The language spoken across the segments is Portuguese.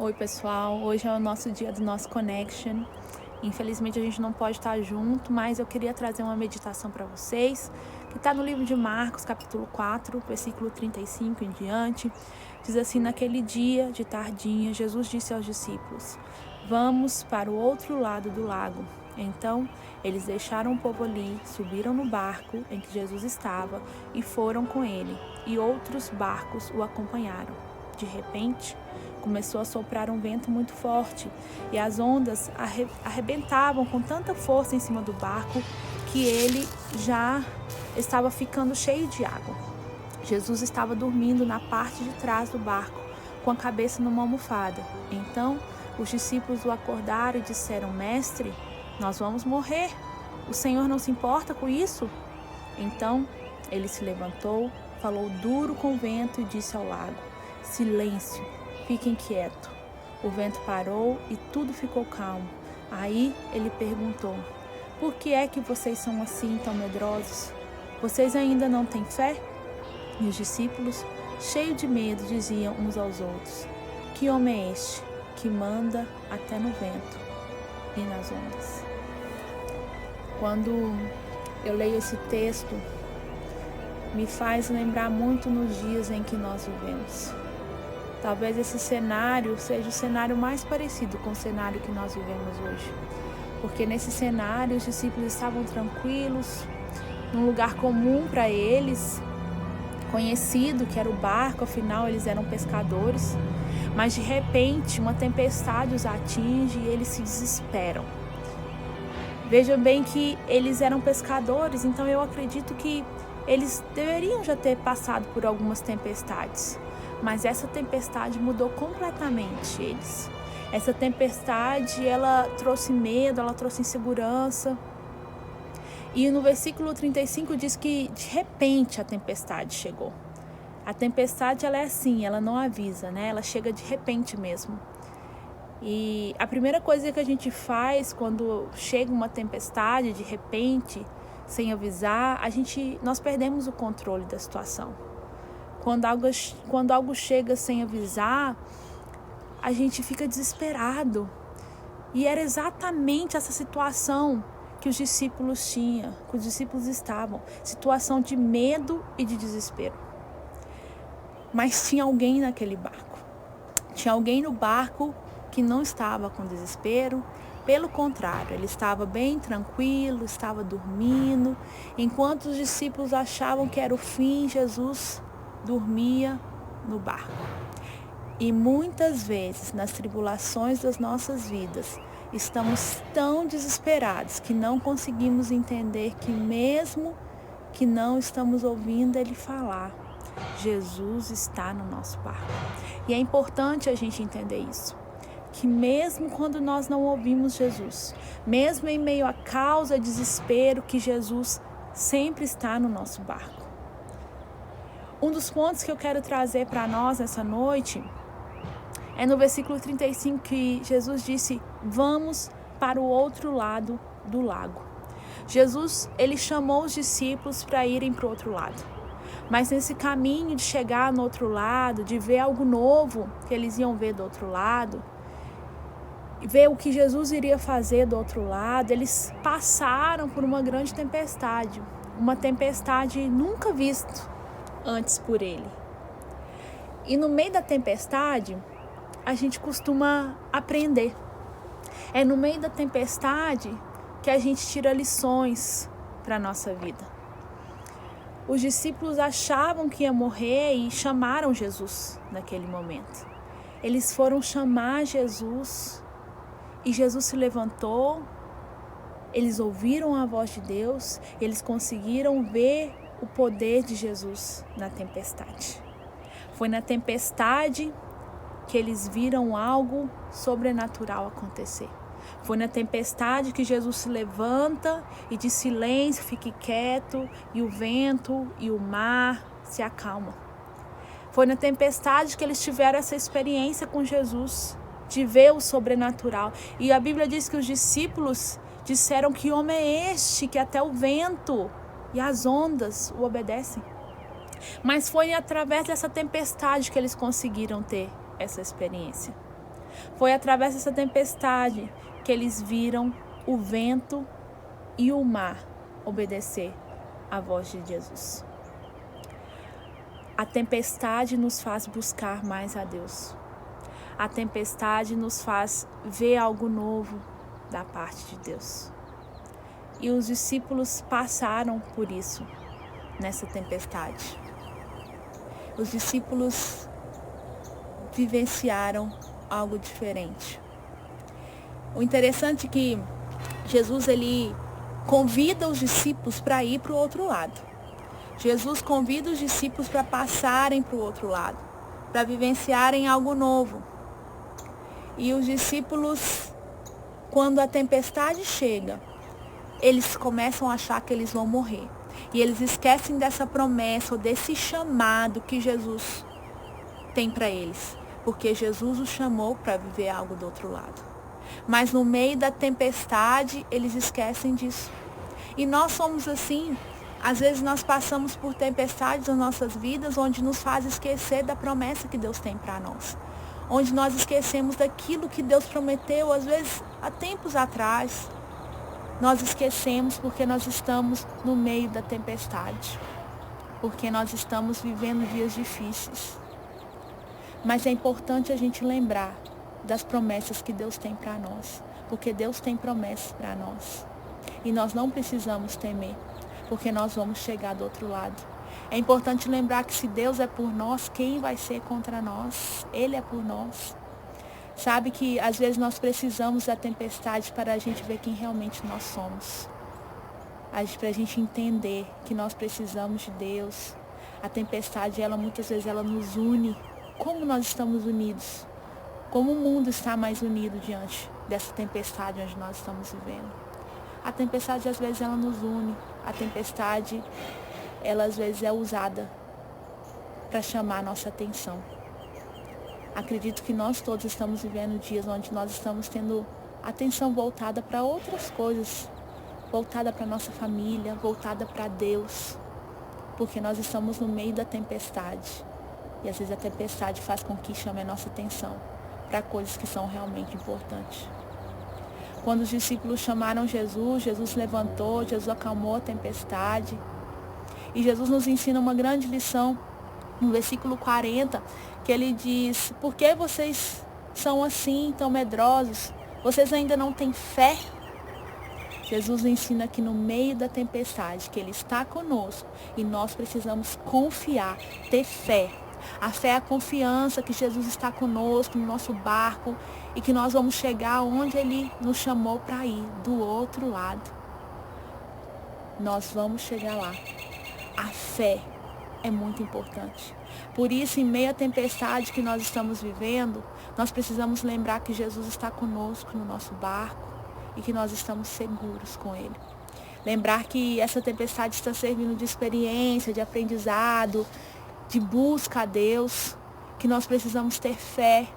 Oi pessoal, hoje é o nosso dia do nosso Connection. Infelizmente a gente não pode estar junto, mas eu queria trazer uma meditação para vocês, que está no livro de Marcos, capítulo 4, versículo 35 em diante. Diz assim: naquele dia de tardinha, Jesus disse aos discípulos: vamos para o outro lado do lago. Então, eles deixaram o povo ali, subiram no barco em que Jesus estava e foram com ele, e outros barcos o acompanharam. De repente, começou a soprar um vento muito forte e as ondas arrebentavam com tanta força em cima do barco que ele já estava ficando cheio de água. Jesus estava dormindo na parte de trás do barco, com a cabeça numa almofada. Então, os discípulos o acordaram e disseram: Mestre, nós vamos morrer. O Senhor não se importa com isso? Então, ele se levantou, falou duro com o vento e disse ao lago: Silêncio, fiquem quietos. O vento parou e tudo ficou calmo. Aí ele perguntou: por que é que vocês são assim tão medrosos? Vocês ainda não têm fé? E os discípulos, cheios de medo, diziam uns aos outros: que homem é este que manda até no vento e nas ondas? Quando eu leio esse texto, me faz lembrar muito nos dias em que nós vivemos. Talvez esse cenário seja o cenário mais parecido com o cenário que nós vivemos hoje. Porque nesse cenário os discípulos estavam tranquilos, num lugar comum para eles, conhecido que era o barco, afinal eles eram pescadores. Mas de repente uma tempestade os atinge e eles se desesperam. Vejam bem que eles eram pescadores, então eu acredito que eles deveriam já ter passado por algumas tempestades. Mas essa tempestade mudou completamente eles. Essa tempestade, ela trouxe medo, ela trouxe insegurança. E no versículo 35 diz que de repente a tempestade chegou. A tempestade, ela é assim, ela não avisa, né? Ela chega de repente mesmo. E a primeira coisa que a gente faz quando chega uma tempestade de repente, sem avisar, nós perdemos o controle da situação. Quando algo chega sem avisar, a gente fica desesperado. E era exatamente essa situação que os discípulos tinham, que os discípulos estavam. Situação de medo e de desespero. Mas tinha alguém naquele barco. Tinha alguém no barco que não estava com desespero. Pelo contrário, ele estava bem tranquilo, estava dormindo. Enquanto os discípulos achavam que era o fim, Jesus dormia no barco. E muitas vezes, nas tribulações das nossas vidas, estamos tão desesperados que não conseguimos entender que mesmo que não estamos ouvindo Ele falar, Jesus está no nosso barco. E é importante a gente entender isso. Que mesmo quando nós não ouvimos Jesus, mesmo em meio a causa, desespero, que Jesus sempre está no nosso barco. Um dos pontos que eu quero trazer para nós nessa noite é no versículo 35 que Jesus disse: vamos para o outro lado do lago. Jesus, ele chamou os discípulos para irem para o outro lado. Mas nesse caminho de chegar no outro lado, de ver algo novo que eles iam ver do outro lado, ver o que Jesus iria fazer do outro lado, eles passaram por uma grande tempestade. Uma tempestade nunca vista antes por ele. E no meio da tempestade, a gente costuma aprender. É no meio da tempestade que a gente tira lições para a nossa vida. Os discípulos achavam que ia morrer e chamaram Jesus naquele momento. Eles foram chamar Jesus e Jesus se levantou. Eles ouviram a voz de Deus, eles conseguiram ver o poder de Jesus na tempestade. Foi na tempestade que eles viram algo sobrenatural acontecer. Foi na tempestade que Jesus se levanta e diz: silêncio, fique quieto, e o vento e o mar se acalmam. Foi na tempestade que eles tiveram essa experiência com Jesus, de ver o sobrenatural. E a Bíblia diz que os discípulos disseram: que homem é este que até o vento e as ondas o obedecem? Mas foi através dessa tempestade que eles conseguiram ter essa experiência. Foi através dessa tempestade que eles viram o vento e o mar obedecer à voz de Jesus. A tempestade nos faz buscar mais a Deus. A tempestade nos faz ver algo novo da parte de Deus. E os discípulos passaram por isso nessa tempestade. Os discípulos vivenciaram algo diferente. O interessante é que Jesus ele convida os discípulos para ir para o outro lado. Jesus convida os discípulos para passarem para o outro lado, para vivenciarem algo novo. E os discípulos, quando a tempestade chega, eles começam a achar que eles vão morrer. E eles esquecem dessa promessa ou desse chamado que Jesus tem para eles. Porque Jesus os chamou para viver algo do outro lado. Mas no meio da tempestade, eles esquecem disso. E nós somos assim. Às vezes nós passamos por tempestades nas nossas vidas, onde nos faz esquecer da promessa que Deus tem para nós. Onde nós esquecemos daquilo que Deus prometeu, às vezes há tempos atrás. Nós esquecemos porque nós estamos no meio da tempestade. Porque nós estamos vivendo dias difíceis. Mas é importante a gente lembrar das promessas que Deus tem para nós. Porque Deus tem promessas para nós. E nós não precisamos temer. Porque nós vamos chegar do outro lado. É importante lembrar que se Deus é por nós, quem vai ser contra nós? Ele é por nós. Sabe que às vezes nós precisamos da tempestade para a gente ver quem realmente nós somos. Para a gente entender que nós precisamos de Deus. A tempestade, muitas vezes ela nos une. Como nós estamos unidos? Como o mundo está mais unido diante dessa tempestade onde nós estamos vivendo? A tempestade, às vezes, ela nos une. A tempestade, ela, às vezes, é usada para chamar a nossa atenção. Acredito que nós todos estamos vivendo dias onde nós estamos tendo atenção voltada para outras coisas. Voltada para a nossa família, voltada para Deus. Porque nós estamos no meio da tempestade. E, às vezes, a tempestade faz com que chame a nossa atenção para coisas que são realmente importantes. Quando os discípulos chamaram Jesus, Jesus levantou, Jesus acalmou a tempestade. E Jesus nos ensina uma grande lição no versículo 40, que ele diz: por que vocês são assim, tão medrosos? Vocês ainda não têm fé? Jesus ensina que no meio da tempestade, que Ele está conosco e nós precisamos confiar, ter fé. A fé é a confiança que Jesus está conosco no nosso barco e que nós vamos chegar onde Ele nos chamou para ir, do outro lado. Nós vamos chegar lá. A fé é muito importante. Por isso, em meio à tempestade que nós estamos vivendo, nós precisamos lembrar que Jesus está conosco no nosso barco e que nós estamos seguros com Ele. Lembrar que essa tempestade está servindo de experiência, de aprendizado, de busca a Deus, que nós precisamos ter fé,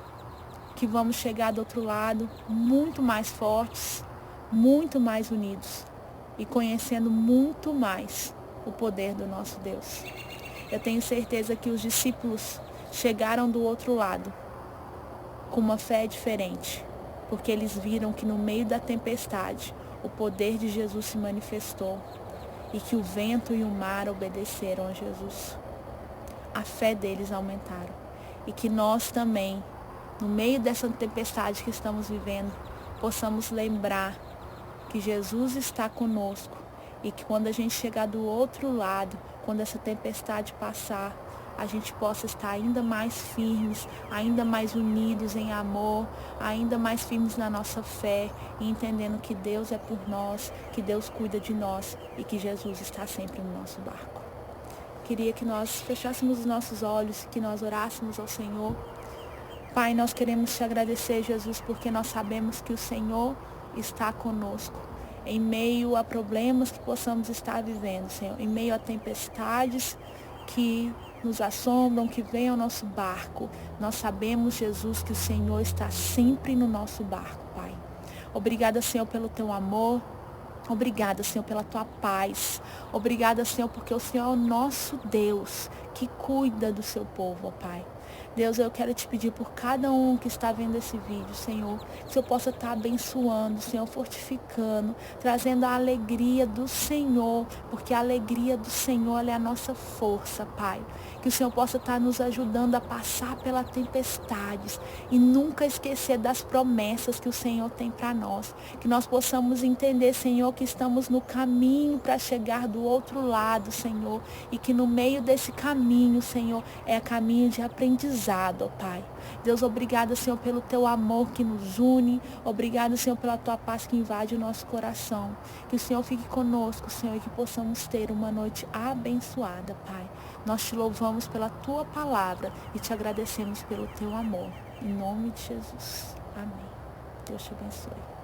que vamos chegar do outro lado muito mais fortes, muito mais unidos e conhecendo muito mais o poder do nosso Deus. Eu tenho certeza que os discípulos chegaram do outro lado com uma fé diferente, porque eles viram que no meio da tempestade o poder de Jesus se manifestou e que o vento e o mar obedeceram a Jesus. A fé deles aumentaram. E que nós também, no meio dessa tempestade que estamos vivendo, possamos lembrar que Jesus está conosco e que quando a gente chegar do outro lado, quando essa tempestade passar, a gente possa estar ainda mais firmes, ainda mais unidos em amor, ainda mais firmes na nossa fé e entendendo que Deus é por nós, que Deus cuida de nós e que Jesus está sempre no nosso barco. Queria que nós fechássemos os nossos olhos, que nós orássemos ao Senhor. Pai, nós queremos te agradecer, Jesus, porque nós sabemos que o Senhor está conosco. Em meio a problemas que possamos estar vivendo, Senhor. Em meio a tempestades que nos assombram, que vêm ao nosso barco. Nós sabemos, Jesus, que o Senhor está sempre no nosso barco, Pai. Obrigada, Senhor, pelo teu amor. Obrigada, Senhor, pela tua paz. Obrigada, Senhor, porque o Senhor é o nosso Deus que cuida do seu povo, ó Pai. Deus, eu quero te pedir por cada um que está vendo esse vídeo, Senhor, que o Senhor possa estar abençoando, Senhor, fortificando, trazendo a alegria do Senhor, porque a alegria do Senhor é a nossa força, Pai. Que o Senhor possa estar nos ajudando a passar pelas tempestades e nunca esquecer das promessas que o Senhor tem para nós. Que nós possamos entender, Senhor, que estamos no caminho para chegar do outro lado, Senhor, e que no meio desse caminho, Senhor, é caminho de aprendizado, ó Pai. Deus, obrigada, Senhor, pelo teu amor que nos une. Obrigada, Senhor, pela tua paz que invade o nosso coração. Que o Senhor fique conosco, Senhor, e que possamos ter uma noite abençoada, Pai. Nós te louvamos pela tua palavra e te agradecemos pelo teu amor. Em nome de Jesus. Amém. Deus te abençoe.